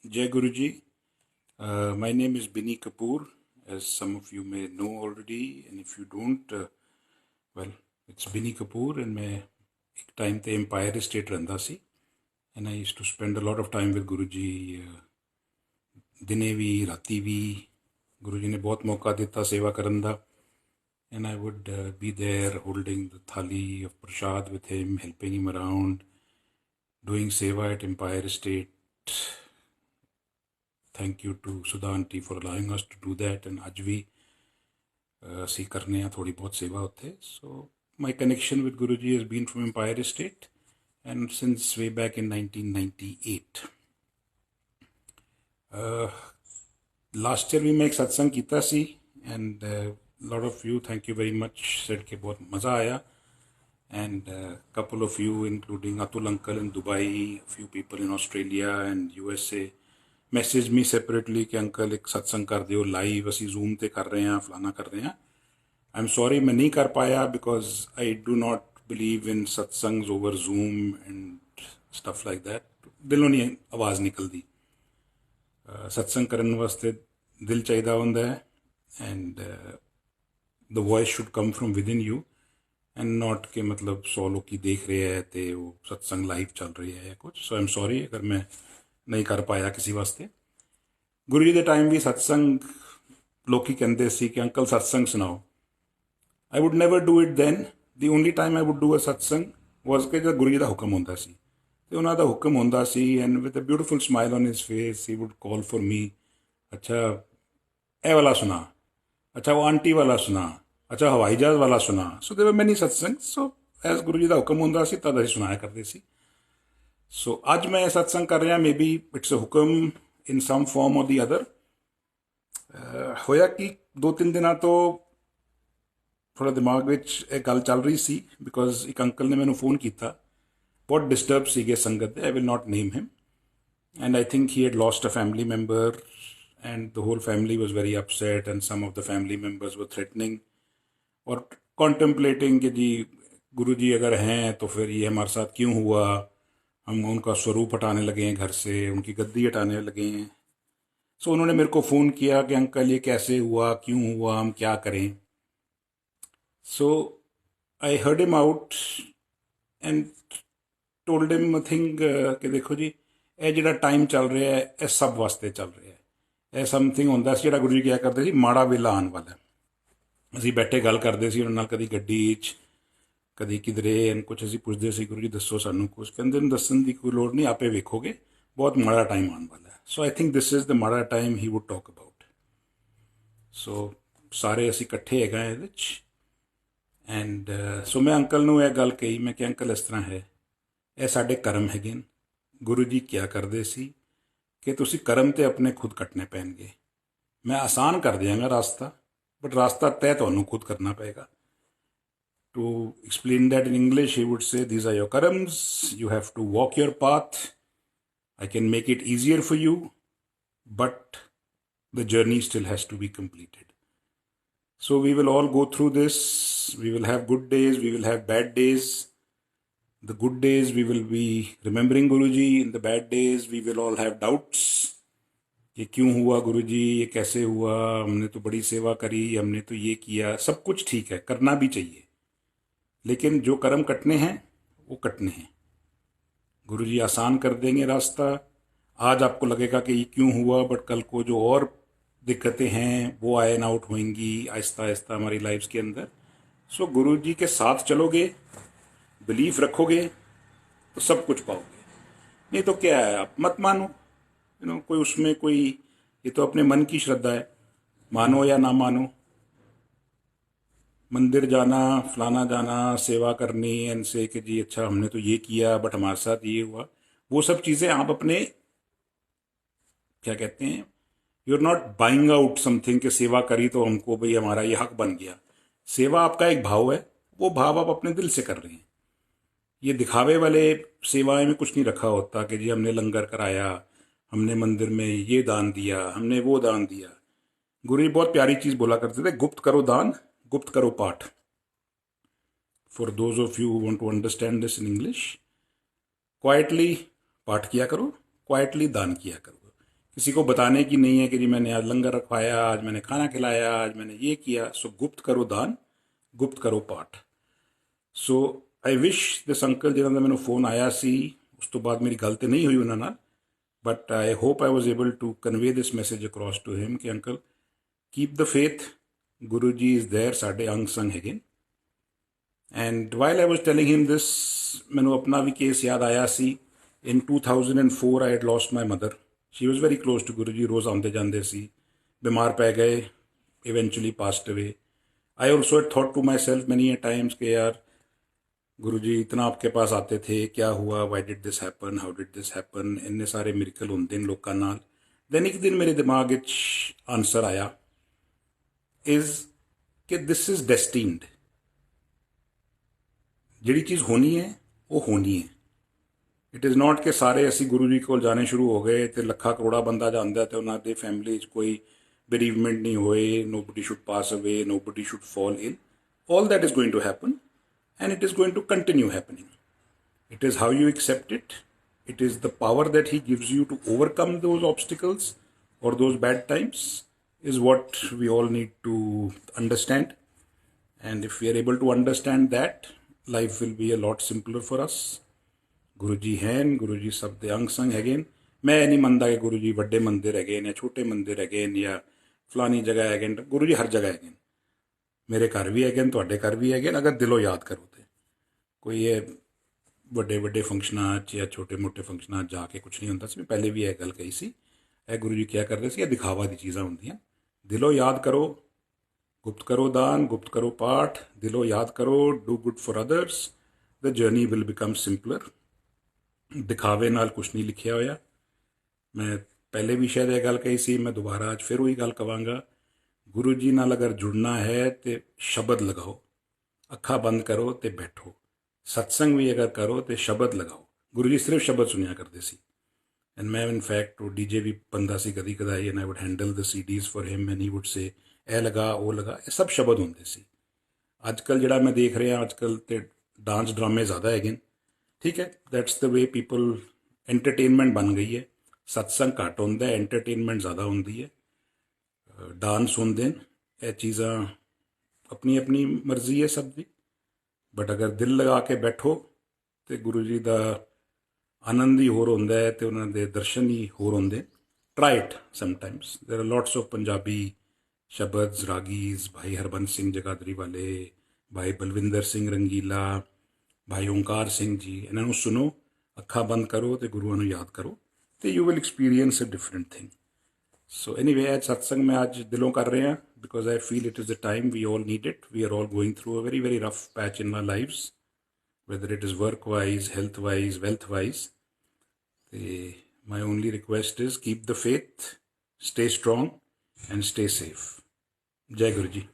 Jai Guruji. My name is Binny Kapoor, as some of you may know already, and if you don't, well, it's Binny Kapoor, and मैं एक time ते empire state रहिंदा सी, and I used to spend a lot of time with Guruji, दिने भी राती भी गुरुजी ने बहुत मौका दिता सेवा करन दा, and I would be there holding the thali of prasad with him, helping him around, doing seva at Empire State. Thank you to Sudha aunty for allowing us to do that, and आज भी ਅਸੀਂ करने थोड़ी बहुत सेवा होते. So my connection with Guruji has been from Empire State, and since way back in 1998. Last year भी मैं एक सत्संग कीता सी, and lot of you, thank you very much, said कि बहुत मज़ा आया, and couple of you including Atul uncle in Dubai, a few people in Australia and USA message me separately कि अंकल एक सत्संग कर दियो लाइव, असी जूम ते कर रहे हैं, फलाना कर रहे हैं. आई एम सॉरी मैं नहीं कर पाया because I do not believe in satsangs over zoom and stuff like that. दिलों नहीं आवाज़ निकलती. सत्संग करने वास्ते दिल चाहिए होंदा है, and the voice should come from with in you and not के मतलब 100 लोग की देख रहे हैं तो वो सत्संग लाइव चल रही है या कुछ. सो आई एम सॉरी अगर मैं नहीं कर पाया किसी वास्ते. गुरु जी के टाइम भी सत्संग लोग कहते सी कि अंकल सत्संग सुनाओ. I would never do it then. The only time I would do a satsang was कि जो गुरु जी का हुक्म होंदा सी, तो उन्हों का हुक्म होंदा सी, and with a beautiful smile on his face he would call for me. अच्छा ए वाला सुना, अच्छा वो आंटी वाला सुना, अच्छा हवाई जहाज वाला सुना. सो देयर वर मैनी सत्संग. सो एज गुरु जी का हुक्म होंदा सी तद असीं सुनाया करते सी. सो अज मैं सत्संग कर रहा, मे बी इट्स अ हुक्म इन सम फॉर्म और दी अदर. होया कि 2-3 दिनों तो थोड़ा दिमाग में एक गल चल रही सी, बिकॉज एक अंकल ने मैंने फोन किया, बहुत डिस्टर्ब सीगे संगत. I will not name him, and I think he had lost a family member, and the whole family was very upset, and some of the family members were threatening or contemplating कि जी गुरु जी अगर हैं तो फिर ये हमारे साथ क्यों हुआ, हम उनका स्वरूप हटाने लगे हैं घर से, उनकी गद्दी हटाने लगे हैं. सो उन्होंने मेरे को फ़ोन किया कि अंकल ये कैसे हुआ, क्यों हुआ, हम क्या करें. So I heard him out and told him thing कि देखो जी ਇਹ ਜਿਹੜਾ टाइम चल रहा है ਇਹ सब वास्ते चल रहा है. ਇਹ समथिंग ਹੁੰਦਾ ਸੀ ਜਿਹੜਾ गुरु जी क्या करते सी, माड़ा वेला आने वाला. ਅਸੀਂ ਬੈਠੇ ਗੱਲ ਕਰਦੇ ਸੀ ਉਹਨਾਂ ਨਾਲ, ਕਦੀ ਗੱਡੀ 'ਚ कभी किधरे, एंड कुछ असी पुछते सी गुरु जी दसो सानू कुछ, कहते दसन की कोई लोड़ नहीं, आपे वेखोगे बहुत माड़ा टाइम आने वाला है. So I think this is the माड़ा time he would talk about. So सारे असी इकट्ठे है ये, एंड सो मैं अंकल नूं यह गल कही, मैं कि अंकल इस तरह है, ये साडे कर्म हैगे. गुरु जी क्या करते सी कि तुसी कर्म ते अपने खुद कटने पैणगे. मैं आसान कर दियांगा रास्ता, बट रास्ता तय तुहानूं खुद करना पेगा. To explain that in English, he would say, these are your karams, you have to walk your path. I can make it easier for you, but the journey still has to be completed. So we will all go through this. We will have good days, we will have bad days. The good days we will be remembering Guruji. In the bad days we will all have doubts. ये क्यों हुआ गुरुजी, ये कैसे हुआ, हमने तो बड़ी सेवा करी, हमने तो ये किया. सब कुछ ठीक है, करना भी चाहिए, लेकिन जो कर्म कटने हैं वो कटने हैं. गुरु जी आसान कर देंगे रास्ता. आज आपको लगेगा कि ये क्यों हुआ, बट कल को जो और दिक्कतें हैं वो आयन आउट होंगी आहिस्ता आहिस्ता हमारी लाइफ्स के अंदर. सो गुरु जी के साथ चलोगे, बिलीफ रखोगे तो सब कुछ पाओगे. नहीं तो क्या है, आप मत मानो, कोई उसमें कोई, ये तो अपने मन की श्रद्धा है, मानो या ना मानो. मंदिर जाना, फलाना जाना, सेवा करनी, एंड से कि जी अच्छा हमने तो ये किया बट हमारे साथ ये हुआ, वो सब चीज़ें आप अपने क्या कहते हैं, you are not buying out something कि सेवा करी तो हमको भाई हमारा ये हक बन गया. सेवा आपका एक भाव है, वो भाव आप अपने दिल से कर रहे हैं. ये दिखावे वाले सेवाएं में कुछ नहीं रखा होता कि जी हमने लंगर कराया, हमने मंदिर में ये दान दिया, हमने वो दान दिया. गुरु जी बहुत प्यारी चीज़ बोला करते थे, गुप्त करो दान, गुप्त करो पाठ. For those of you want to understand this in English, quietly पाठ किया करो, क्वाइटली दान किया करो. किसी को बताने की नहीं है कि जी मैंने आज लंगर रखवाया, आज मैंने खाना खिलाया, आज मैंने ये किया। सो गुप्त करो दान, गुप्त करो पाठ। सो आई विश दिस अंकल जिन्होंने मैंने फोन आया सी उस तो बाद मेरी गल तो नहीं हुई उन्होंने, but I hope I was able to convey this message across to him कि uncle keep the faith, Guru ji is there, साढ़े अंग संग हैगे। And while I was telling him this, मैनू अपना भी केस याद आया सी। In 2004 I had lost my mother. She was very close to Guru ji, रोज़ आते जाते सी, बीमार पै गए, eventually passed away. I also had thought to myself many a times के यार गुरु जी इतना आपके पास आते थे, क्या हुआ, why did this happen, how did this happen, इन्ने सारे मिरेकल होंदे ने लोकां नाल। दैन एक दिन मेरे दिमाग विच आंसर आया इज कि दिस इज डेस्टिन्ड। जिहड़ी चीज़ होनी है वो होनी है। इट इज़ नॉट कि सारे असी गुरु जी कोल जाने शुरू हो गए तो ਲੱਖਾਂ ਕਰੋੜਾ ਬੰਦਾ ਜਾਂਦਾ ਤੇ ਉਹਨਾਂ ਦੇ ਫੈਮਿਲੀ 'ਚ ਕੋਈ bereavement नहीं होए, nobody should pass away, nobody should fall ill. All that is going to happen and it is going to continue happening. It is how you accept it. It is the power that he gives you to overcome those obstacles or those bad times is what we all need to understand. And if we are able to understand that, life will be a lot simpler for us. गुरु जी हैं, गुरु जी सब दे अंग संग हैगे। मैं नहीं मनता कि गुरु जी वड्डे मंदिर हैगे या छोटे मंदिर हैगे या फलानी जगह हैगे। गुरु जी हर जगह हैगे, मेरे घर भी हैगे, तुहाडे घर भी हैगे। अगर दिलों याद करो तो कोई ये ਵੱਡੇ ਵੱਡੇ ਫੰਕਸ਼ਨਾਂ 'ਚ ਜਾਂ ਛੋਟੇ ਮੋਟੇ ਫੰਕਸ਼ਨਾਂ 'ਚ ਜਾ ਕੇ ਕੁਛ ਨਹੀਂ ਹੁੰਦਾ ਸੀ। ਪਹਿਲੇ ਵੀ ਇਹ ਗੱਲ ਕਹੀ ਸੀ। ਇਹ ਗੁਰੂ ਜੀ ਕਿਹਾ ਕਰਦੇ ਸੀ ਇਹ ਦਿਖਾਵਾ ਦੀ ਚੀਜ਼ਾਂ ਹੁੰਦੀਆਂ। ਦਿਲੋਂ ਯਾਦ ਕਰੋ, ਗੁਪਤ ਕਰੋ ਦਾਨ, ਗੁਪਤ ਕਰੋ ਪਾਠ, ਦਿਲੋਂ ਯਾਦ ਕਰੋ, do good for others, the journey will become simpler. ਦਿਖਾਵੇ ਨਾਲ ਕੁਛ ਨਹੀਂ ਲਿਖਿਆ ਹੋਇਆ। ਮੈਂ ਪਹਿਲੇ ਵੀ ਸ਼ਾਇਦ ਇਹ ਗੱਲ ਕਹੀ ਸੀ, ਮੈਂ ਦੁਬਾਰਾ ਅੱਜ ਫਿਰ ਉਹੀ ਗੱਲ ਕਵਾਂਗਾ। ਗੁਰੂ ਜੀ ਨਾਲ ਅਗਰ ਜੁੜਨਾ ਹੈ ਤੇ ਸ਼ਬਦ ਲਗਾਓ, ਅੱਖਾਂ ਬੰਦ ਕਰੋ ਤੇ ਬੈਠੋ। सत्संग भी अगर करो तो शब्द लगाओ। गुरु जी सिर्फ शब्द सुनिया करते सी। एंड मैं इन फैक्ट वो डीजे भी बंदा सी कदी कदाई, and I would handle the CDs for him and he would say ए लगा वो लगा, ये सब शब्द होंगे सी। अजकल जिहड़ा मैं देख रहा अजकल तो डांस ड्रामे ज़्यादा है। ठीक है, that's the way people, entertainment बन गई है। सत्संग घट होंदा है, एंटरटेनमेंट ज़्यादा होंदी है, डांस होंदे न, ये चीज़ां अपनी अपनी मर्जी है सब दी। बट अगर दिल लगा के बैठो तो गुरु जी का आनंद ही होर होंदा है, तो उन्होंने दर्शन ही होर होंदे। Try it sometimes, there are lots of Punjabi शब्द रागीज, भाई हरबंस सिंह जगाधरी वाले, भाई बलविंदर सिंह रंगीला, भाई ओंकार सिंह जी, इन्हों सुनो, अखा बंद करो तो गुरुओं को याद करो, तो you will experience a different thing. So anyway, आज सत्संग में आज दिलों कर रहे हैं because I feel it is the time we all need it. We are all going through a very, very rough patch in our lives, whether it is work-wise, health-wise, wealth-wise. My only request is keep the faith, stay strong and stay safe. Jai Guru Ji.